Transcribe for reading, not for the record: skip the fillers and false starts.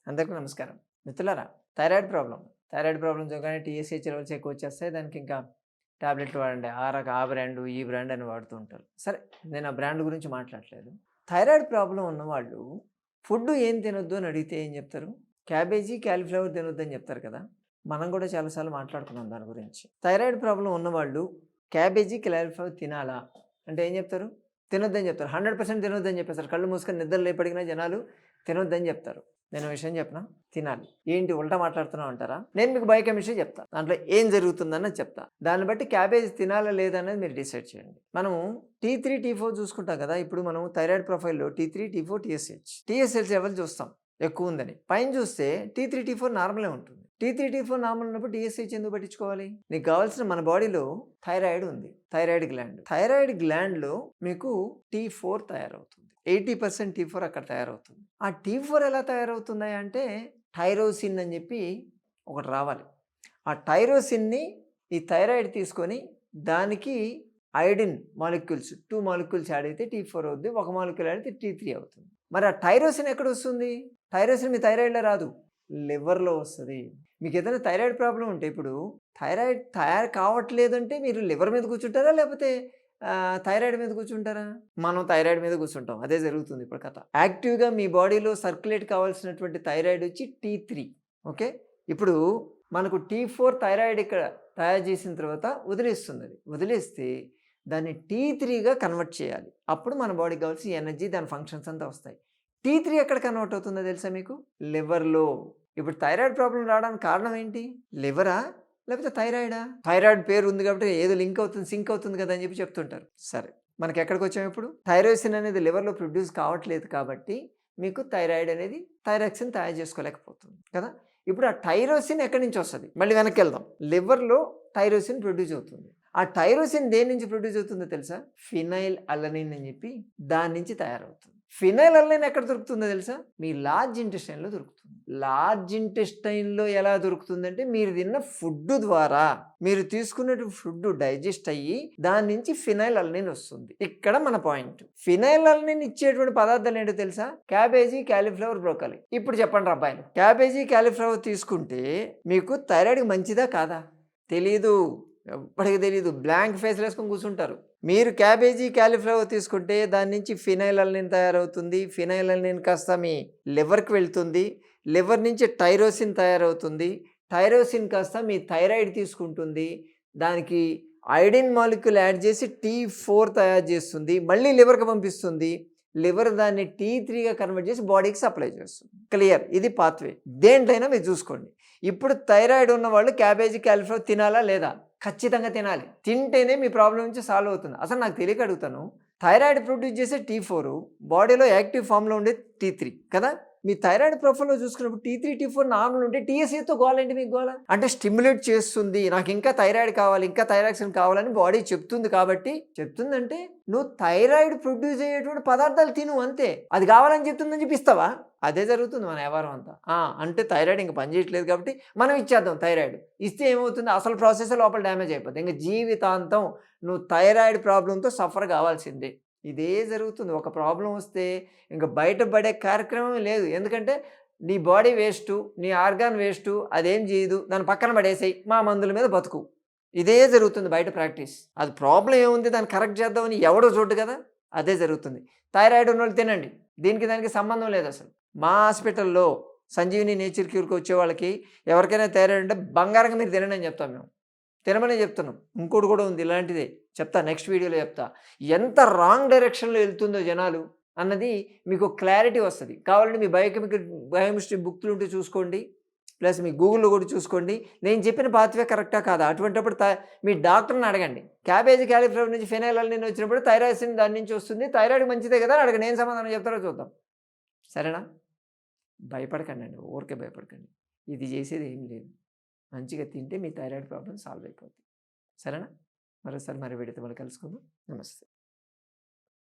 అందరికీ నమస్కారం. మిత్రులారా, థైరాయిడ్ ప్రాబ్లమ్‌తో గాని టీఎస్‌హెచ్ లెవెల్స్ ఎక్కువొచ్చేస్తాయి. దానికి ఇంకా టాబ్లెట్లు వాడండి. ఆ బ్రాండు, ఈ బ్రాండ్ అని వాడుతూ ఉంటారు. సరే, నేను ఆ బ్రాండ్ గురించి మాట్లాడట్లేదు. థైరాయిడ్ ప్రాబ్లమ్ ఉన్నవాళ్ళు ఫుడ్ ఏం తినొద్దు అని అడిగితే ఏం చెప్తారు? క్యాబేజీ, కాలీఫ్లవర్ తినొద్దని చెప్తారు కదా! మనం కూడా చాలా సార్లు మాట్లాడుకున్నాం దాని గురించి. థైరాయిడ్ ప్రాబ్లమ్ ఉన్నవాళ్ళు క్యాబేజీ, కాలీఫ్లవర్ తినాలా? అంటే ఏం చెప్తారు? తినొద్దని చెప్తారు. 100% తినొద్దని చెప్పేస్తారు. కళ్ళు మూసుకొని నిద్ర లేపడిగిన జనాలు తినొద్దని చెప్తారు. నేను విషయం చెప్పనా? తినాలి. ఏంటి ఉల్టా మాట్లాడుతున్నావు అంటారా? నేను మీకు బయోకెమిస్ట్రీ చెప్తా. దాంట్లో ఏం జరుగుతుందన్నది చెప్తా. దాన్ని బట్టి క్యాబేజ్ తినాలా లేదా అనేది మీరు డిసైడ్ చేయండి. మనము T3, T4 చూసుకుంటాం కదా! ఇప్పుడు మనం థైరాయిడ్ ప్రొఫైల్‌లో T3, T4, TSH. TSH level చూస్తాం ఎక్కువ ఉందని. పైన చూస్తే T3, T4 నార్మలే ఉంటుంది. T3, T4 నార్మల్ ఉన్నప్పుడు TSH ఎందుకు పట్టించుకోవాలి? నీకు కావాల్సిన మన బాడీలో థైరాయిడ్ ఉంది. Thyroid gland. థైరాయిడ్ గ్లాండ్‌లో మీకు T4 తయారవుతుంది. 80% T4 అక్కడ తయారవుతుంది. ఆ T4 ఎలా తయారవుతుంది అంటే టైరోసిన్ అని చెప్పి ఒకటి రావాలి. ఆ టైరోసిన్‌ని ఈ థైరాయిడ్ తీసుకొని దానికి అయోడిన్ మాలిక్యూల్స్ 2 మాలిక్యూల్స్ యాడ్ అయితే T4 అవుద్ది. ఒక మాలిక్యూల్ యాడ్ అయితే T3 అవుతుంది. మరి ఆ టైరోసిన్ ఎక్కడొస్తుంది? టైరోసిన్ మీ థైరాయిడ్‌లో రాదు. లివర్‌లో వస్తది. మీకు ఏదైనా థైరాయిడ్ ప్రాబ్లమ్ ఉంటే ఇప్పుడు థైరాయిడ్ తయారు కావట్లేదంటే మీరు లివర్ మీద కూర్చుంటారా? లేకపోతే థైరాయిడ్ మీద కూర్చుంటారా? మనం థైరాయిడ్ మీద కూర్చుంటాం. అదే జరుగుతుంది ఇప్పుడు కథ. యాక్టివ్‌గా మీ బాడీలో సర్క్యులేట్ కావాల్సినటువంటి థైరాయిడ్ వచ్చి T3. ఓకే. ఇప్పుడు మనకు T4 థైరాయిడ్ ఇక్కడ తయారు చేసిన తర్వాత వదిలేస్తుంది అది. వదిలేస్తే దాన్ని T3గా కన్వర్ట్ చేయాలి. అప్పుడు మన బాడీకి కావాల్సిన ఎనర్జీ, దాని ఫంక్షన్స్ అంతా వస్తాయి. T3 ఎక్కడ కన్వర్ట్ అవుతుందో తెలుసా మీకు? లివర్‌లో. ఇప్పుడు థైరాయిడ్ ప్రాబ్లమ్ రావడానికి కారణం ఏంటి? లివరా? లేకపోతే థైరాయిడా? థైరాయిడ్ పేరు ఉంది కాబట్టి ఏదో సింక్ అవుతుంది కదా అని చెప్పి చెప్తుంటారు. సరే, మనకి ఎక్కడికొచ్చాము ఇప్పుడు? థైరోసిన్ అనేది లివర్‌లో ప్రొడ్యూస్ కావట్లేదు కాబట్టి మీకు థైరాయిడ్ అనేది థైరాక్సిన్ తయారు చేసుకోలేకపోతుంది కదా! ఇప్పుడు ఆ టైరోసిన్ ఎక్కడి నుంచి వస్తది? మళ్ళీ వెనక్కెళ్దాం. లివర్‌లో టైరోసిన్ ప్రొడ్యూస్ అవుతుంది. ఆ టైరోసిన్ దేని నుంచి ప్రొడ్యూస్ అవుతుందో తెలుసా? ఫినైల్ అలనిన్ అని చెప్పి దాని నుంచి తయారవుతుంది. ఫినైల్ అలనిన్ ఎక్కడ దొరుకుతుందో తెలుసా? మీ లార్జ్ ఇంటెస్టైన్‌లో దొరుకుతుంది. లార్జ్ ఇంటెస్టైన్‌లో ఎలా దొరుకుతుందంటే మీరు తిన్న ఫుడ్ ద్వారా, మీరు తీసుకున్న ఫుడ్ డైజెస్ట్ అయ్యి దాని నుంచి ఫినైల్ అలనిన్ వస్తుంది. ఇక్కడ మన పాయింట్. ఫినైల్ అలనిన్ ఇచ్చేటువంటి పదార్థాలు ఏంటో తెలుసా? Cabbage, cauliflower, broccoli. ఇప్పుడు చెప్పండి అబ్బాయిలు. క్యాబేజీ, కాలీఫ్లవర్ తీసుకుంటే మీకు థైరాయిడ్‌కి మంచిదా కాదా? తెలీదు. ఎవ్వడికి తెలీదు. బ్లాంక్ ఫేస్‌లు వేసుకొని కూర్చుంటారు. మీరు క్యాబేజీ, కాలీఫ్లవర్ తీసుకుంటే దాని నుంచి ఫినైల్ అలనిన్ తయారవుతుంది. ఫినైల్ అలనిన్ కాస్త మీ లివర్‌కి వెళ్తుంది. లివర్ నుంచి టైరోసిన్ తయారవుతుంది. టైరోసిన్ కాస్త మీ థైరాయిడ్ తీసుకుంటుంది. దానికి అయోడిన్ మాలిక్యూల్ యాడ్ చేసి T4 తయారు చేస్తుంది. మళ్ళీ లివర్‌కి పంపిస్తుంది. లివర్ దాన్ని T3గా కన్వర్ట్ చేసి బాడీకి సప్లై చేస్తుంది. క్లియర్. ఇది పాత్వే. దేంట్లైనా మీరు చూసుకోండి. ఇప్పుడు థైరాయిడ్ ఉన్నవాళ్ళు క్యాబేజీ, కాలీఫ్లవర్ తినాలా లేదా? ఖచ్చితంగా తినాలి. తింటేనే మీ ప్రాబ్లమ్ నుంచి సాల్వ్ అవుతుంది. అసలు నాకు తెలియక అడుగుతాను. థైరాయిడ్ ప్రొడ్యూస్ చేసే T4 బాడీలో యాక్టివ్ ఫామ్‌లో ఉండే T3 కదా! మీ థైరాయిడ్ ప్రొఫైల్‌లో చూసుకున్నప్పుడు T3, T4 నార్మల్ ఉంటే TSHతో గోలేంటి మీకు గోల? అంటే స్టిమ్యులేట్ చేస్తుంది. నాకు ఇంకా థైరాయిడ్ కావాలి, ఇంకా థైరాక్సిన్ కావాలని బాడీ చెప్తుంది కాబట్టి చెప్తుందంటే నువ్వు థైరాయిడ్ ప్రొడ్యూస్ అయ్యేటువంటి పదార్థాలు తిను అంతే. అది కావాలని చెప్తుందని చెప్పి ఇస్తావా? అదే జరుగుతుంది మన వ్యవహారం అంతా. అంటే థైరాయిడ్ ఇంక పనిచేయట్లేదు కాబట్టి మనం ఇచ్చేద్దాం థైరాయిడ్. ఇస్తే ఏమవుతుంది? అసలు ప్రాసెసే లోపల డ్యామేజ్ అయిపోద్ది. ఇంక జీవితాంతం నువ్వు థైరాయిడ్ ప్రాబ్లమ్‌తో సఫర్ కావాల్సిందే. ఇదే జరుగుతుంది. ఒక ప్రాబ్లమ్ వస్తే ఇంక బయటపడే కార్యక్రమం లేదు. ఎందుకంటే నీ బాడీ వేస్టు, నీ ఆర్గాన్ వేస్టు, అదేం చేయదు. దాన్ని పక్కన పడేసేయి. మా మందుల మీద బతుకు. ఇదే జరుగుతుంది బయట ప్రాక్టీస్. అది ప్రాబ్లమ్ ఏముంది దాన్ని కరెక్ట్ చేద్దామని ఎవడో చూడడు కదా! అదే జరుగుతుంది. థైరాయిడ్ ఉన్నోళ్ళు తినండి. దీనికి దానికి సంబంధం లేదసలు. మా హాస్పిటల్‌లో సంజీవిని నేచర్ క్యూర్‌కి వచ్చే వాళ్ళకి ఎవరికైనా థైరాయిడ్ ఉంటే బంగారంగా మీరు తినండి అని చెప్తాం మేము. తినమనే చెప్తున్నాం. ఇంకోటి కూడా ఉంది ఇలాంటిదే. చెప్తా, నెక్స్ట్ వీడియోలో చెప్తా. ఎంత రాంగ్ డైరెక్షన్‌లో వెళ్తుందో జనాలు అన్నది మీకు క్లారిటీ వస్తది. కావాలంటే మీ బయోకెమిస్ట్రీ బుక్‌లు ఉంటే చూసుకోండి. ప్లస్ మీ గూగుల్‌లో కూడా చూసుకోండి. నేను చెప్పిన పాత్వే కరెక్టా కాదా? అటువంటప్పుడు మీ డాక్టర్‌ని అడగండి. క్యాబేజీ, కాలీఫ్లవర్ నుంచి ఫినైల్ అలనిన్ వచ్చినప్పుడు థైరాసిన్ దాని నుంచి వస్తుంది. థైరాయిడ్ మంచిదే కదా అని అడగండి. ఏం సమాధానం చెప్తారో చూద్దాం. సరేనా? భయపడకండి. ఊరికే భయపడకండి. ఇది చేసేది ఏం లేదు. మంచిగా తింటే మీ థైరాయిడ్ ప్రాబ్లమ్ సాల్వ్ అయిపోద్ది. సరేనా? మరోసారి మరి వీడియోతో మళ్ళీ కలుసుకుందాం. నమస్తే.